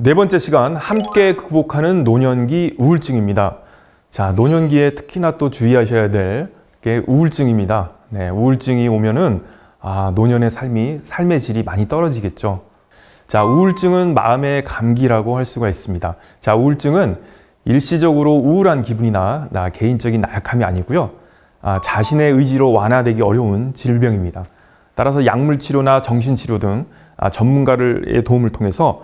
네 번째 시간, 함께 극복하는 노년기 우울증입니다. 자, 노년기에 특히나 또 주의하셔야 될 게 우울증입니다. 네, 우울증이 오면은 노년의 삶의 질이 많이 떨어지겠죠. 자, 우울증은 마음의 감기라고 할 수가 있습니다. 자, 우울증은 일시적으로 우울한 기분이나 개인적인 나약함이 아니고요. 자신의 의지로 완화되기 어려운 질병입니다. 따라서 약물치료나 정신치료 등 전문가의 도움을 통해서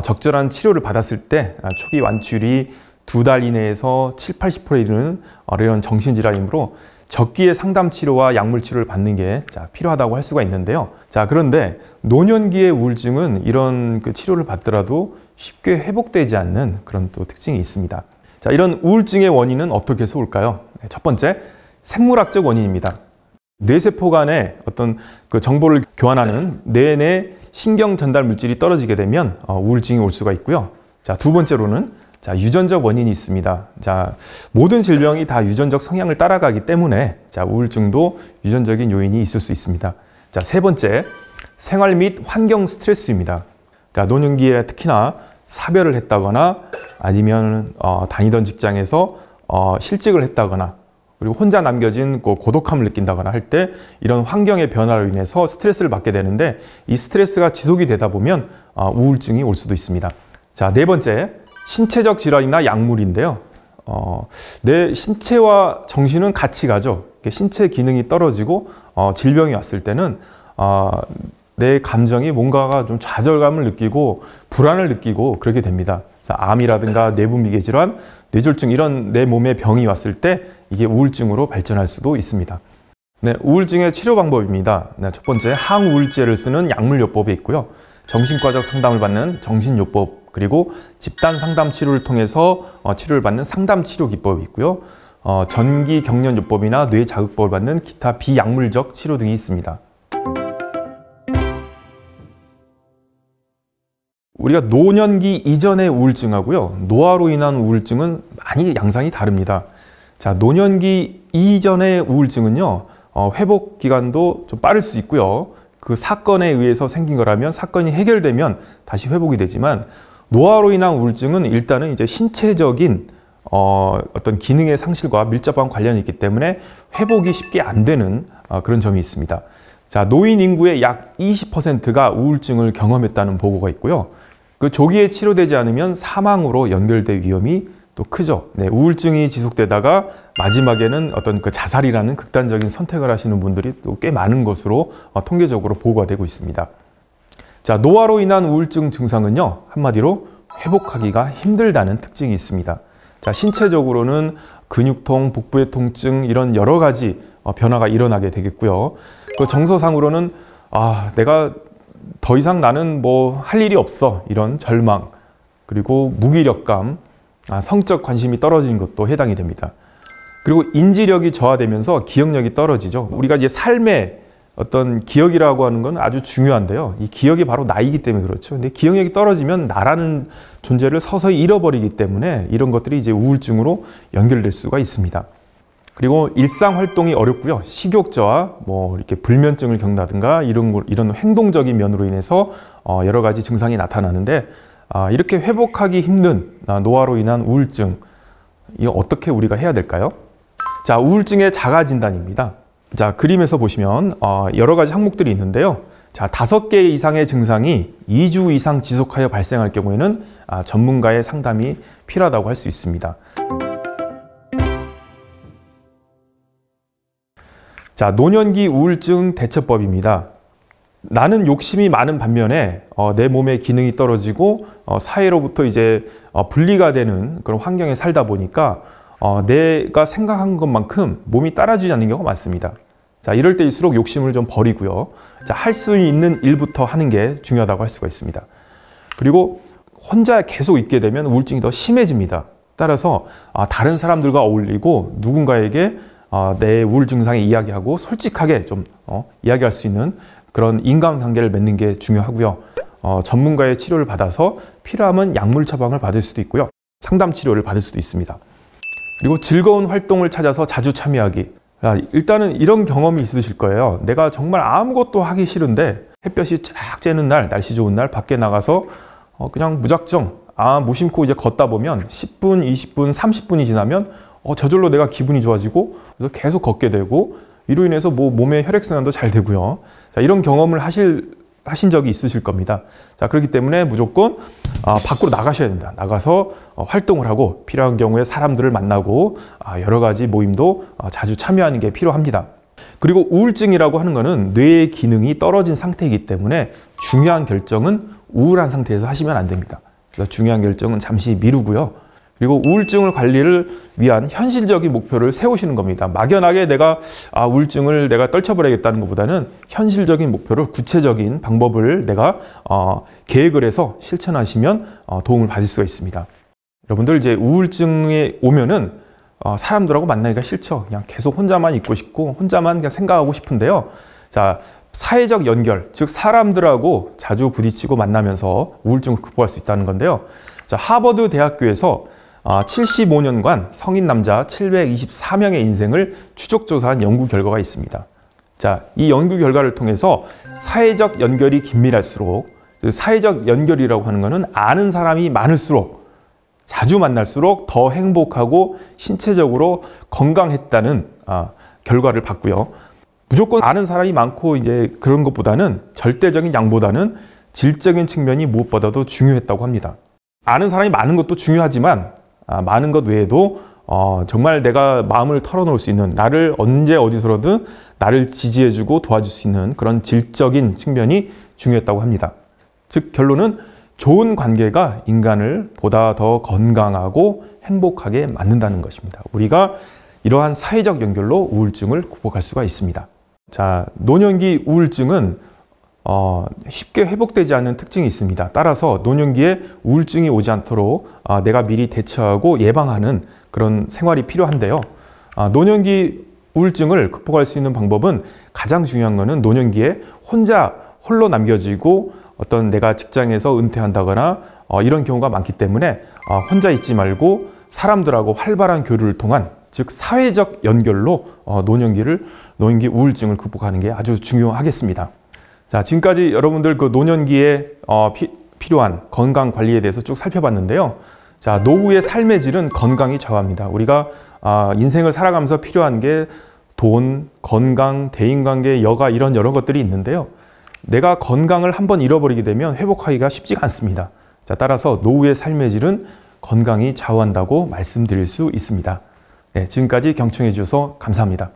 적절한 치료를 받았을 때 초기 완치율이 2달 이내에서 70~80%에 이르는 이런 정신질환이므로 적기에 상담치료와 약물치료를 받는 게 필요하다고 할 수가 있는데요. 자, 그런데 노년기의 우울증은 이런 치료를 받더라도 쉽게 회복되지 않는 그런 또 특징이 있습니다. 자, 이런 우울증의 원인은 어떻게 해서 올까요? 첫 번째, 생물학적 원인입니다. 뇌세포 간에 어떤 정보를 교환하는 뇌내 신경 전달 물질이 떨어지게 되면 우울증이 올 수가 있고요. 자, 두 번째로는 유전적 원인이 있습니다. 자, 모든 질병이 다 유전적 성향을 따라가기 때문에 우울증도 유전적인 요인이 있을 수 있습니다. 자, 세 번째, 생활 및 환경 스트레스입니다. 자, 노년기에 특히나 사별을 했다거나 아니면 다니던 직장에서 실직을 했다거나 그리고 혼자 남겨진 고독함을 느낀다거나 할 때 이런 환경의 변화로 인해서 스트레스를 받게 되는데 이 스트레스가 지속이 되다 보면 우울증이 올 수도 있습니다. 자, 네 번째, 신체적 질환이나 약물인데요. 내 신체와 정신은 같이 가죠. 신체 기능이 떨어지고 질병이 왔을 때는 내 감정이 뭔가가 좀 좌절감을 느끼고 불안을 느끼고 그렇게 됩니다. 암이라든가 내분비계 질환, 뇌졸중 이런 내 몸에 병이 왔을 때 이게 우울증으로 발전할 수도 있습니다. 네, 우울증의 치료 방법입니다. 네, 첫 번째, 항우울제를 쓰는 약물요법이 있고요. 정신과적 상담을 받는 정신요법, 그리고 집단 상담 치료를 통해서 치료를 받는 상담 치료 기법이 있고요. 전기 경련요법이나 뇌 자극법을 받는 기타 비약물적 치료 등이 있습니다. 우리가 노년기 이전의 우울증하고요, 노화로 인한 우울증은 많이 양상이 다릅니다. 자, 노년기 이전의 우울증은요, 회복 기간도 좀 빠를 수 있고요. 그 사건에 의해서 생긴 거라면 사건이 해결되면 다시 회복이 되지만 노화로 인한 우울증은 일단은 이제 신체적인 어떤 기능의 상실과 밀접한 관련이 있기 때문에 회복이 쉽게 안 되는 그런 점이 있습니다. 자, 노인 인구의 약 20%가 우울증을 경험했다는 보고가 있고요. 그 조기에 치료되지 않으면 사망으로 연결될 위험이 또 크죠. 네, 우울증이 지속되다가 마지막에는 어떤 자살이라는 극단적인 선택을 하시는 분들이 또 꽤 많은 것으로 통계적으로 보고가 되고 있습니다. 자, 노화로 인한 우울증 증상은요, 한마디로 회복하기가 힘들다는 특징이 있습니다. 자, 신체적으로는 근육통, 복부의 통증 이런 여러 가지 변화가 일어나게 되겠고요. 그 정서상으로는 내가 더 이상 나는 할 일이 없어 이런 절망, 그리고 무기력감, 성적 관심이 떨어지는 것도 해당이 됩니다. 그리고 인지력이 저하되면서 기억력이 떨어지죠. 우리가 이제 삶의 어떤 기억이라고 하는 건 아주 중요한데요. 이 기억이 바로 나이기 때문에 그렇죠. 근데 기억력이 떨어지면 나라는 존재를 서서히 잃어버리기 때문에 이런 것들이 이제 우울증으로 연결될 수가 있습니다. 그리고 일상 활동이 어렵고요. 식욕 저하, 이렇게 불면증을 겪는다든가 이런 행동적인 면으로 인해서 여러 가지 증상이 나타나는데 이렇게 회복하기 힘든 노화로 인한 우울증, 이거 어떻게 우리가 해야 될까요? 자, 우울증의 자가 진단입니다. 자, 그림에서 보시면 여러 가지 항목들이 있는데요. 자, 5개 이상의 증상이 2주 이상 지속하여 발생할 경우에는 전문가의 상담이 필요하다고 할 수 있습니다. 자, 노년기 우울증 대처법입니다. 나는 욕심이 많은 반면에 내 몸의 기능이 떨어지고 사회로부터 이제 분리가 되는 그런 환경에 살다 보니까 내가 생각한 것만큼 몸이 따라주지 않는 경우가 많습니다. 자, 이럴 때일수록 욕심을 좀 버리고요. 자, 할 수 있는 일부터 하는 게 중요하다고 할 수가 있습니다. 그리고 혼자 계속 있게 되면 우울증이 더 심해집니다. 따라서 다른 사람들과 어울리고 누군가에게 내 우울 증상에 이야기하고 솔직하게 좀 이야기할 수 있는 그런 인간관계를 맺는 게 중요하고요. 전문가의 치료를 받아서 필요하면 약물 처방을 받을 수도 있고요. 상담 치료를 받을 수도 있습니다. 그리고 즐거운 활동을 찾아서 자주 참여하기. 일단은 이런 경험이 있으실 거예요. 내가 정말 아무것도 하기 싫은데 햇볕이 쫙 쬐는 날, 날씨 좋은 날 밖에 나가서 그냥 무작정 무심코 이제 걷다 보면 10분, 20분, 30분이 지나면 저절로 내가 기분이 좋아지고 그래서 계속 걷게 되고 이로 인해서 뭐 몸의 혈액순환도 잘 되고요. 자, 이런 경험을 하신 적이 있으실 겁니다. 자, 그렇기 때문에 무조건 밖으로 나가셔야 됩니다. 나가서 활동을 하고 필요한 경우에 사람들을 만나고 여러 가지 모임도 자주 참여하는 게 필요합니다. 그리고 우울증이라고 하는 것은 뇌의 기능이 떨어진 상태이기 때문에 중요한 결정은 우울한 상태에서 하시면 안 됩니다. 그래서 중요한 결정은 잠시 미루고요. 그리고 우울증을 관리를 위한 현실적인 목표를 세우시는 겁니다. 막연하게 내가 우울증을 내가 떨쳐버려야겠다는 것보다는 현실적인 목표를 구체적인 방법을 내가 계획을 해서 실천하시면 도움을 받을 수가 있습니다. 여러분들 이제 우울증에 오면은 사람들하고 만나기가 싫죠. 그냥 계속 혼자만 있고 싶고 혼자만 그냥 생각하고 싶은데요. 자, 사회적 연결, 즉 사람들하고 자주 부딪히고 만나면서 우울증을 극복할 수 있다는 건데요. 자, 하버드 대학교에서 75년간 성인 남자 724명의 인생을 추적 조사한 연구 결과가 있습니다. 자, 이 연구 결과를 통해서 사회적 연결이 긴밀할수록, 사회적 연결이라고 하는 것은 아는 사람이 많을수록, 자주 만날수록 더 행복하고 신체적으로 건강했다는 결과를 봤고요. 무조건 아는 사람이 많고 이제 그런 것보다는 절대적인 양보다는 질적인 측면이 무엇보다도 중요했다고 합니다. 아는 사람이 많은 것도 중요하지만 많은 것 외에도 정말 내가 마음을 털어놓을 수 있는, 나를 언제 어디서든 나를 지지해주고 도와줄 수 있는 그런 질적인 측면이 중요했다고 합니다. 즉 결론은 좋은 관계가 인간을 보다 더 건강하고 행복하게 만든다는 것입니다. 우리가 이러한 사회적 연결로 우울증을 극복할 수가 있습니다. 자, 노년기 우울증은 쉽게 회복되지 않는 특징이 있습니다. 따라서 노년기에 우울증이 오지 않도록 내가 미리 대처하고 예방하는 그런 생활이 필요한데요. 노년기 우울증을 극복할 수 있는 방법은 가장 중요한 것은 노년기에 홀로 남겨지고 어떤 내가 직장에서 은퇴한다거나 이런 경우가 많기 때문에 혼자 있지 말고 사람들하고 활발한 교류를 통한, 즉 사회적 연결로 노년기 우울증을 극복하는 게 아주 중요하겠습니다. 자, 지금까지 여러분들 그 노년기에 필요한 건강 관리에 대해서 쭉 살펴봤는데요. 자, 노후의 삶의 질은 건강이 좌우합니다. 우리가 인생을 살아가면서 필요한 게 돈, 건강, 대인관계, 여가 이런 여러 것들이 있는데요. 내가 건강을 한번 잃어버리게 되면 회복하기가 쉽지가 않습니다. 자, 따라서 노후의 삶의 질은 건강이 좌우한다고 말씀드릴 수 있습니다. 네, 지금까지 경청해 주셔서 감사합니다.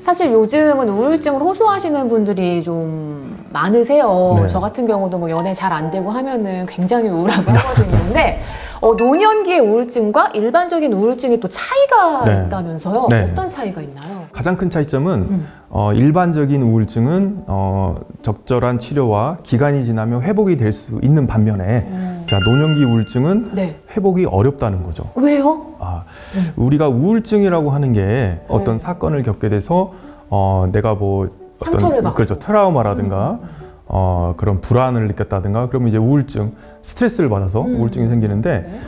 사실 요즘은 우울증을 호소하시는 분들이 좀 많으세요. 네. 저 같은 경우도 뭐 연애 잘 안 되고 하면은 굉장히 우울하고 하거든요. 근데 노년기의 우울증과 일반적인 우울증이 또 차이가 네. 있다면서요? 네. 어떤 차이가 있나요? 가장 큰 차이점은 일반적인 우울증은 적절한 치료와 기간이 지나면 회복이 될 수 있는 반면에 자, 노년기 우울증은 네. 회복이 어렵다는 거죠. 왜요? 우리가 우울증이라고 하는 게 어떤 사건을 겪게 돼서 내가 뭐 상처를 받고. 그렇죠, 트라우마라든가 그런 불안을 느꼈다든가 그러면 이제 우울증, 스트레스를 받아서 우울증이 생기는데 네.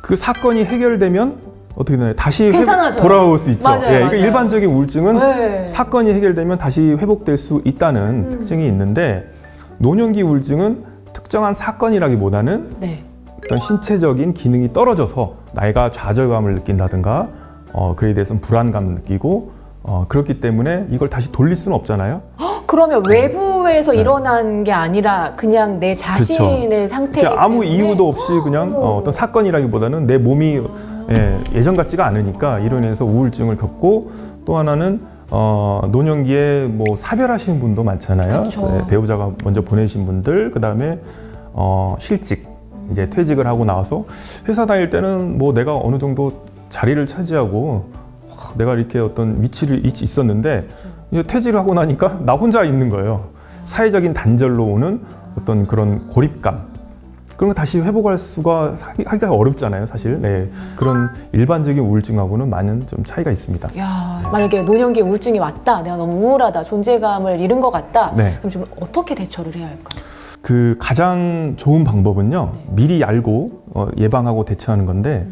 그 사건이 해결되면 어떻게 되나요? 다시 돌아올 수 있죠. 맞아요, 예, 맞아요. 일반적인 우울증은 네. 사건이 해결되면 다시 회복될 수 있다는 특징이 있는데 노년기 우울증은 특정한 사건이라기보다는 네. 어떤 신체적인 기능이 떨어져서 내가 좌절감을 느낀다든가 그에 대해서는 불안감을 느끼고 그렇기 때문에 이걸 다시 돌릴 수는 없잖아요. 그러면 외부에서 일어난 게 아니라 그냥 내 자신의 상태이기 때문에 아무 이유도 없이 그냥 어떤 사건이라기보다는 내 몸이 예전 같지가 않으니까 이로 인해서 우울증을 겪고, 또 하나는 노년기에 뭐 사별하시는 분도 많잖아요. 그렇죠. 배우자가 먼저 보내신 분들, 그 다음에 실직, 이제 퇴직을 하고 나와서 회사 다닐 때는 뭐 내가 어느 정도 자리를 차지하고 내가 이렇게 어떤 위치를 있었는데 이제 퇴직을 하고 나니까 나 혼자 있는 거예요. 사회적인 단절로 오는 어떤 그런 고립감, 그런 거 다시 회복할 수가 하기가 어렵잖아요, 사실. 네, 그런 일반적인 우울증하고는 많은 좀 차이가 있습니다. 야, 만약에 노년기 우울증이 왔다, 내가 너무 우울하다, 존재감을 잃은 것 같다, 네. 그럼 좀 어떻게 대처를 해야 할까요? 그 가장 좋은 방법은요, 미리 알고 예방하고 대처하는 건데,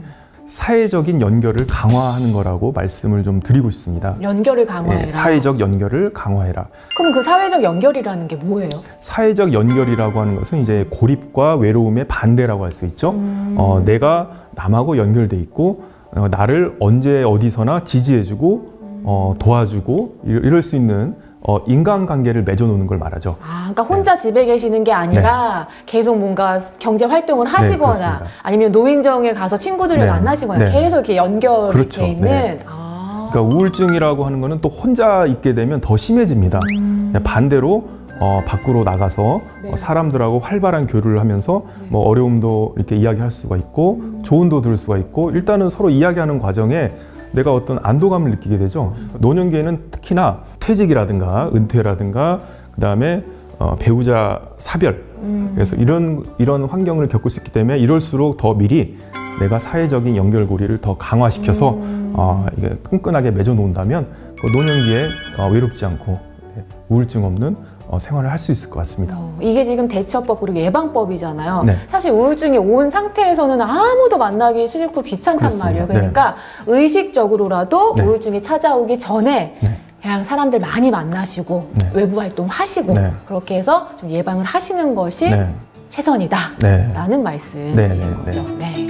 사회적인 연결을 강화하는 거라고 말씀을 좀 드리고 싶습니다. 연결을 강화해라. 네, 사회적 연결을 강화해라. 그럼 그 사회적 연결이라는 게 뭐예요? 사회적 연결이라고 하는 것은 이제 고립과 외로움의 반대라고 할 수 있죠. 내가 남하고 연결돼 있고 나를 언제 어디서나 지지해주고 도와주고 이럴 수 있는 인간관계를 맺어놓는 걸 말하죠. 그러니까 혼자 집에 계시는 게 아니라 계속 뭔가 경제 활동을 하시거나 그렇습니다. 아니면 노인정에 가서 친구들을 만나시거나 계속 이렇게 연결이 그렇죠. 돼 있는. 그러니까 우울증이라고 하는 거는 또 혼자 있게 되면 더 심해집니다. 반대로 밖으로 나가서 사람들하고 활발한 교류를 하면서 뭐 어려움도 이렇게 이야기할 수가 있고 조언도 들을 수가 있고 일단은 서로 이야기하는 과정에 내가 어떤 안도감을 느끼게 되죠. 노년기에는 특히나 퇴직이라든가 은퇴라든가 그다음에 배우자 사별 그래서 이런 환경을 겪을 수 있기 때문에 이럴수록 더 미리 내가 사회적인 연결고리를 더 강화시켜서 이게 끈끈하게 맺어 놓는다면 그 노년기에 외롭지 않고 우울증 없는 생활을 할 수 있을 것 같습니다. 이게 지금 대처법 그리고 예방법이잖아요. 네. 사실 우울증이 온 상태에서는 아무도 만나기 싫고 귀찮단 그렇습니다. 말이에요. 그러니까 의식적으로라도 네. 우울증이 찾아오기 전에 네. 그냥 사람들 많이 만나시고 네. 외부 활동 하시고 네. 그렇게 해서 좀 예방을 하시는 것이 네. 최선이다 네. 라는 말씀이신 네. 네. 거죠. 네.